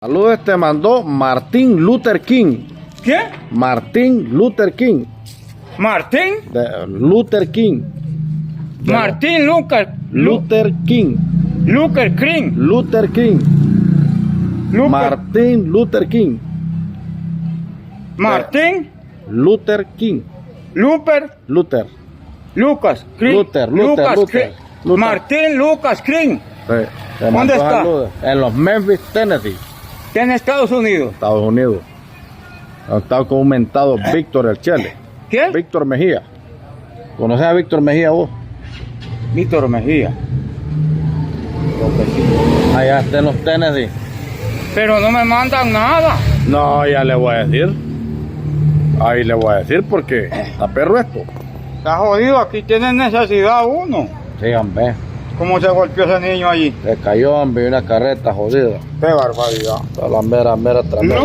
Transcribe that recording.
Saludos te mandó Martin Luther King. ¿Qué? Martin Luther King. ¿Martín? Luther King. Martín Lucas. Luther King. Luther King. Luther King. Martin Luther King. Martín. Luther King. Luther. Luther. Lucas. King. Luther. King. Martín Lucas King. Sí, te ¿Dónde mandó está? saludos. En los Memphis, Tennessee, Está en Estados Unidos. Estados Unidos. Ha estado con un mentado Víctor el Chele. ¿Qué? Víctor Mejía. ¿Conoces a Víctor Mejía vos? Víctor Mejía. Allá está en los Tennessee. Pero no me mandan nada. No, ya le voy a decir. Ahí le voy a decir porque está perro esto. Está jodido, aquí tiene necesidad uno. Sí, hombre. ¿Cómo se golpeó ese niño allí? Se cayó, hombre, y una carreta jodida. Qué barbaridad. Toda la mera tremenda.